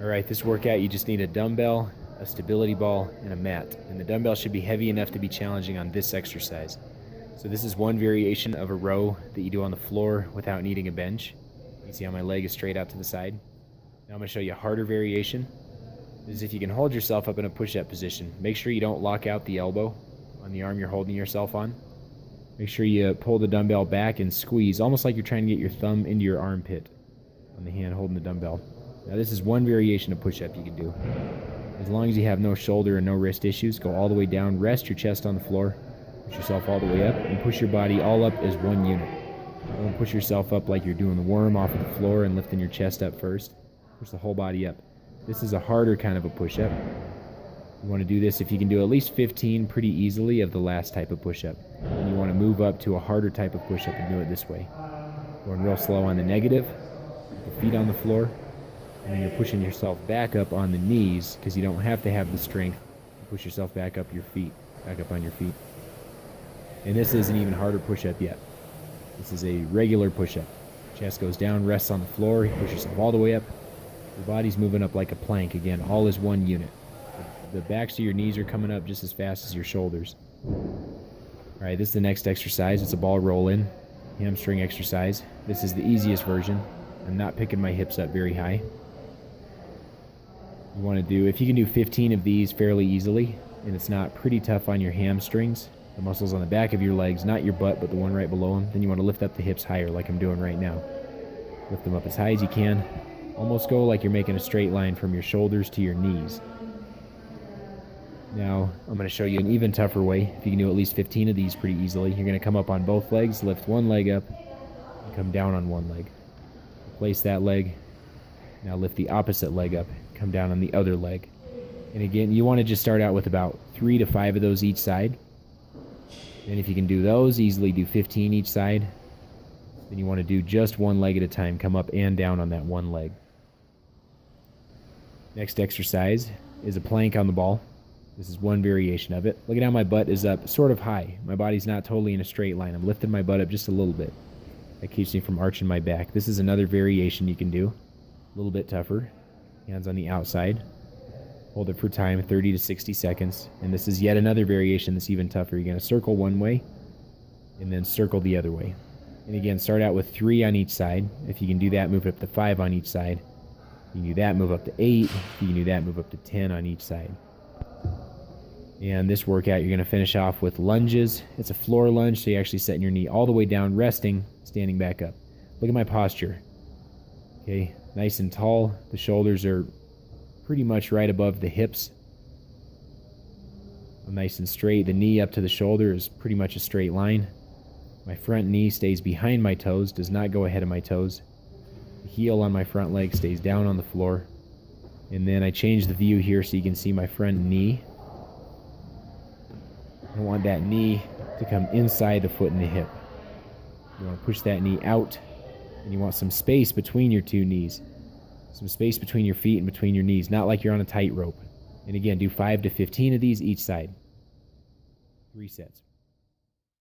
Alright, this workout you just need a dumbbell, a stability ball, and a mat. And the dumbbell should be heavy enough to be challenging on this exercise. So this is one variation of a row that you do on the floor without needing a bench. You can see how my leg is straight out to the side. Now I'm going to show you a harder variation. This is if you can hold yourself up in a push-up position. Make sure you don't lock out the elbow on the arm you're holding yourself on. Make sure you pull the dumbbell back and squeeze, almost like you're trying to get your thumb into your armpit on the hand holding the dumbbell. Now this is one variation of push-up you can do. As long as you have no shoulder and no wrist issues, go all the way down, rest your chest on the floor, push yourself all the way up, and push your body all up as one unit. Don't push yourself up like you're doing the worm off of the floor and lifting your chest up first. Push the whole body up. This is a harder kind of a push-up. You want to do this if you can do at least 15 pretty easily of the last type of push-up. And you want to move up to a harder type of push-up and do it this way. Going real slow on the negative, the feet on the floor, and then you're pushing yourself back up on the knees because you don't have to have the strength to push yourself back up your feet, back up on your feet. And this is an even harder push-up yet. This is a regular push-up. Chest goes down, rests on the floor, you push yourself all the way up. Your body's moving up like a plank again, all as one unit. The backs of your knees are coming up just as fast as your shoulders. Alright, this is the next exercise. It's a ball roll-in, hamstring exercise. This is the easiest version. I'm not picking my hips up very high. You want to do, if you can do 15 of these fairly easily, and it's not pretty tough on your hamstrings, the muscles on the back of your legs, not your butt, but the one right below them, then you want to lift up the hips higher like I'm doing right now. Lift them up as high as you can. Almost go like you're making a straight line from your shoulders to your knees. Now, I'm going to show you an even tougher way. If you can do at least 15 of these pretty easily, you're going to come up on both legs, lift one leg up, and come down on one leg. Place that leg. Now lift the opposite leg up, come down on the other leg. And again, you want to just start out with about 3 to 5 of those each side. And if you can do those, easily do 15 each side. Then you want to do just one leg at a time, come up and down on that one leg. Next exercise is a plank on the ball. This is one variation of it. Look at how my butt is up sort of high. My body's not totally in a straight line. I'm lifting my butt up just a little bit. That keeps me from arching my back. This is another variation you can do. A little bit tougher. Hands on the outside. Hold it for time, 30 to 60 seconds. And this is yet another variation that's even tougher. You're going to circle one way and then circle the other way. And again, start out with 3 on each side. If you can do that, move up to 5 on each side. If you can do that, move up to 8. If you can do that, move up to 10 on each side. And this workout, you're going to finish off with lunges. It's a floor lunge, so you're actually setting your knee all the way down, resting, standing back up. Look at my posture. Okay, nice and tall. The shoulders are pretty much right above the hips. I'm nice and straight. The knee up to the shoulder is pretty much a straight line. My front knee stays behind my toes, does not go ahead of my toes. The heel on my front leg stays down on the floor. And then I change the view here so you can see my front knee. I want that knee to come inside the foot and the hip. You want to push that knee out, and you want some space between your two knees. Some space between your feet and between your knees, not like you're on a tightrope. And again, do 5 to 15 of these each side. 3 sets.